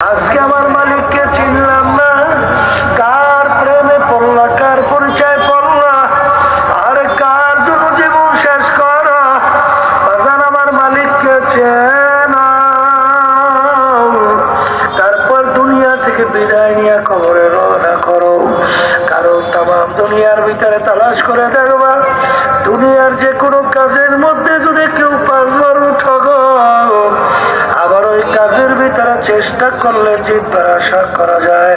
আজকে আমার মালিককে চিনলাম না, কার প্রেমে পড়লা, কার পরিচয় পড়লা, আর কার জন্য জীবন শেষ করা। বাজান আমার মালিককে চেনা, তারপর দুনিয়া থেকে বিদায় নিয়ে কবরে রওনা করো। কারণ তামাম দুনিয়ার ভিতরে তালাশ করে দেখবা, দুনিয়ার যে কোনো কাজের মধ্যে যদি কেউ 5 বার ঠগো, আবার ওই কাজের ভিতরে চেষ্টা করলে জিতবার আশা করা যায়।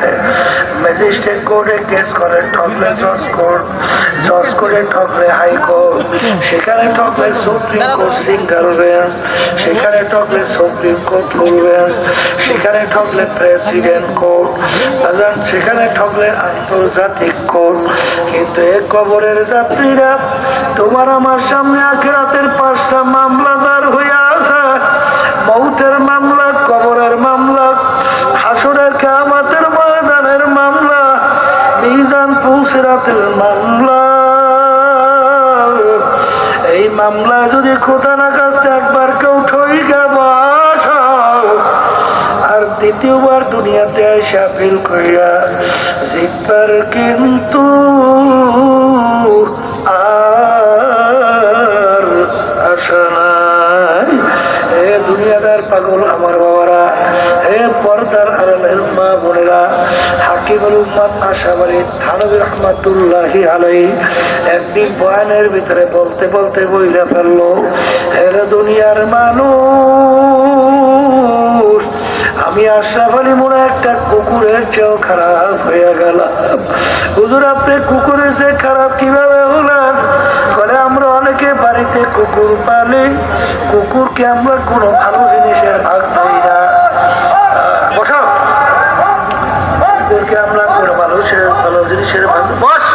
ম্যাজিস্ট্রেট কোর্টে কেস করে ঠকলে জজ কোর্ট, জজ কোর্টে ঠকলে হাইকোর্ট, সেখানে ঠকলে সুপ্রিম কোর্ট সিঙ্গেল বেঞ্চ, সেখানে ঠকলে সুপ্রিম কোর্ট ফুল বেঞ্চ, সেখানে ঠকলে প্রেসিডেন্ট কোর্ট, সেখানে ঠকলে আন্তর্জাতিক কোর্ট। কিন্তু এ কবরের যাত্রীরা তোমার আমার সামনে আখিরাতের 5টা মামলাদার হইয়া আছে। মৌতের মামলা, কবরের মামলা, হাসরের কিয়ামতের ময়দানের মামলা, মিজান পুলসিরাতের মামলা। এই মামলা যদি খোদা না কাছে একবার কেউ ঠইকা বসাও, আর দ্বিতীয়বার দুনিয়াতে আইসা ফিল কইরা জিতবার কিন্তু আর আশা নাই। হে দুনিয়াদার পাগল আমার বাবারা, হে পর্দার আড়ালের মা বোনেরা, হাকিমুল উম্মাত আশাবাড়ি থানভী রহমাতুল্লাহি আলাইহি একদিন বয়ানের ভিতরে বলতে বলতে বইলা ফেললো, হে দুনিয়ার মানুষ, আমি আশরাফ আলী মনে একটা কুকুরের চেয়েও খারাপ হয়ে গেলাম। হুজুর আপনি কুকুরের চেয়ে খারাপ কিভাবে হলেন? বলে আমরা অনেকে বাড়িতে কুকুর পালি, কুকুরকে আমরা কোনো ভালো জিনিসের ভাগ দেই না। বসো, কুকুরকে আমরা কোনো ভালো জিনিসের ভাগ, বস,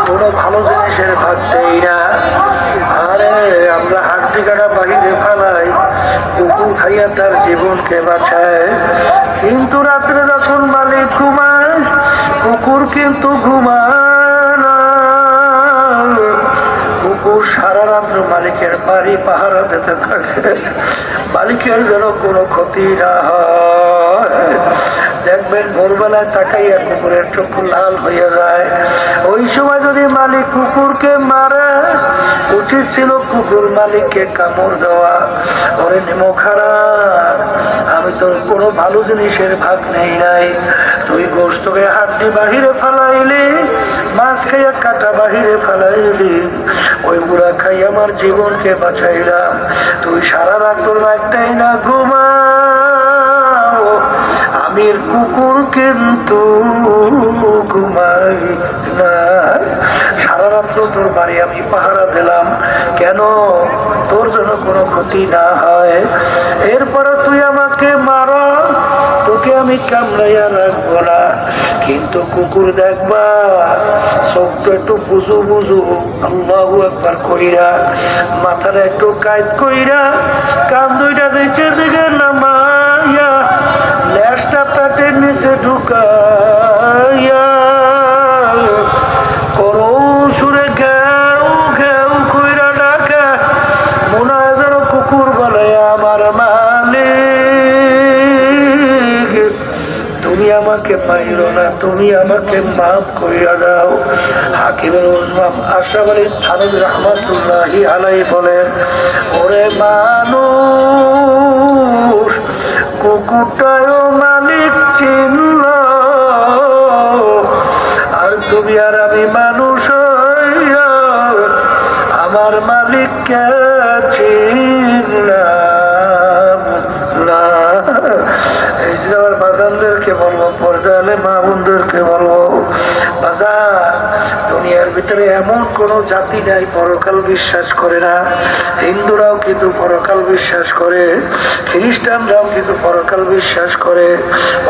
কোনো ভালো জিনিসের ভাগ দেই না। আরে আমরা হাড্ডি কাটা বাহিরে ফেলাই, কুকুর খাইয়া তার জীবনকে বাঁচায়। কিন্তু রাত্রে যখন মালিক ঘুমায়, কুকুর কিন্তু ঘুমায় না। কুকুর সারা রাত্র মালিকের বাড়ি পাহারা দিতে থাকে, মালিকের যেন কোনো ক্ষতি না হয়। দেখবেন ভোরবেলায় তাকাইয়া কুকুরের চোখ লাল হইয়া যায়। ওই সময় যদি মালিক কুকুরকে মারে, উচিত ছিল কুকুর মালিককে কামড় দেওয়া। ওরে নিমো খারাপ, আমি তোর কোনো ভালো জিনিসের ভাগ নেই নাই। তুই গোস্তকে হাড্ডি বাহিরে ফেলাইলি, মাছ খাইয়া কাটা বাহিরে ফেলাইলি, ওই গুড়া খাই আমার জীবনকে বাঁচাইলাম। তুই সারা রাত তোর একটাই না ঘুমাও, আমি কুকুর কিন্তু ঘুমাই না। সারা রাত্র তোর বাড়ি আমি পাহারা দিলাম, কেন? তোর জন্য কোনো ক্ষতি না হয়। এরপরে তুই আমাকে মারা, তোকে আমি কামড়াইয়া রাখবো না। কিন্তু কুকুর দেখবা চোখটা একটু বুঝু বুঝু, আল্লাহু আকবার কইরা, মাথাটা একটু কাইত কইরা, কান দুইটা নিচের দিকে নামাইয়া, লেজটা পেটের নিচে ঢুকাইয়া, করুণ সুরে ঘেউ ঘেউ কইরা ডাকে, মনে হয় যেন কুকুর বলে আমার মালিক, তুমি আমাকে মাইরো না, তুমি আমাকে মাফ কইরা দাও। হাকিমুল উম্মাত আশরাফ আলী থানভী রহমাতুল্লাহি আলাইহি বলেন, ওরে মানুষ, কুকুরটাও মালিক চিনল, আর তুমি আর আমি মানুষ হইয়া আমার মালিককে চিনলাম না। এই যে আমার বাজানদেরকে বলবো, পর্দালে মা বোনদেরকে বলবো, বাজান, দুনিয়ার ভিতরে এমন কোন জাতি নাই পরকাল বিশ্বাস করে না। হিন্দুরাও কিন্তু পরকাল বিশ্বাস করে, খ্রিস্টানরাও কিন্তু পরকাল বিশ্বাস করে,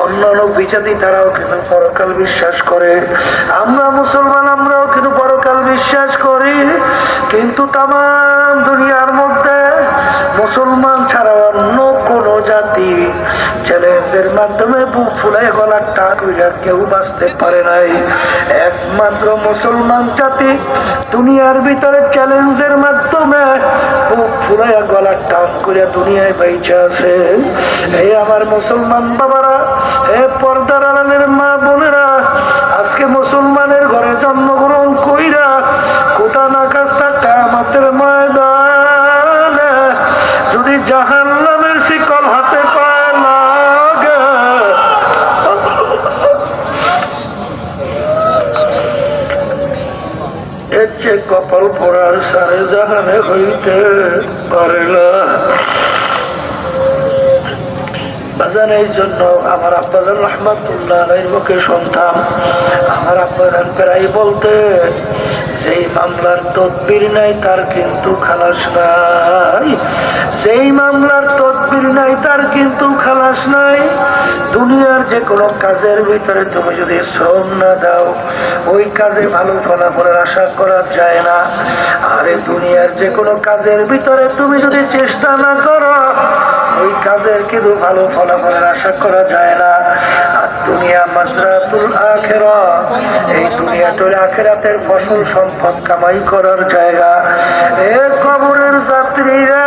অন্যান্য বিজাতি তারাও কিন্তু পরকাল বিশ্বাস করে, আমরা মুসলমান আমরাও কিন্তু পরকাল বিশ্বাস করি। কিন্তু তামাম দুনিয়ার মধ্যে মুসলমান ছাড়া অন্য কোন জাতি চ্যালেঞ্জের মাধ্যমে বুক ফুলে গলার টাক হইয়া কেউ বাঁচতে পারে নাই। একমাত্র মুসলমান জাতি দুনিয়ার ভিতরে চ্যালেঞ্জের মাধ্যমে বুক ফুলাইয়া গলার টান করিয়া দুনিয়ায় বাইচা আছে। এই আমার মুসলমান বাবারা, হে পর্দার আড়ালের মা বোনেরা, আজকে মুসলমানের ঘরে জন্মগ্রহণ কইরা কোটা না কাজটা কিয়ামতের ময়দানে যদি জাহান্নামের শিকল হাতে পায় লাগে, এর চেয়ে কপাল পড়ার সারে জাহানে হইতে পারে না। এই জন্য আমার আব্বাজান রহমাতুল্লাহ আলাইহির মুখে শুনতাম, আমার আব্বাজান প্রায় বলতে, যেই মামলার তদবির নাই তার কিন্তু খালাস নাই, যেই মামলার তদবির নাই তার কিন্তু খালাস নাই। দুনিয়ার যে কোনো কাজের ভিতরে তুমি যদি শ্রম না দাও, ওই কাজে ভালো ফলাফলের আশা করা যায় না। আরে দুনিয়ার যে কোনো কাজের ভিতরে তুমি যদি চেষ্টা না করো, ওই কাজের কিন্তু ভালো ফলাফলের আশা করা যায় না। আর দুনিয়া মাজরাতুল আখিরাত, এই দুনিয়াটার আখিরাতের ফসল সম্পদ কামাই করার জায়গা। এ কবরের যাত্রীরা,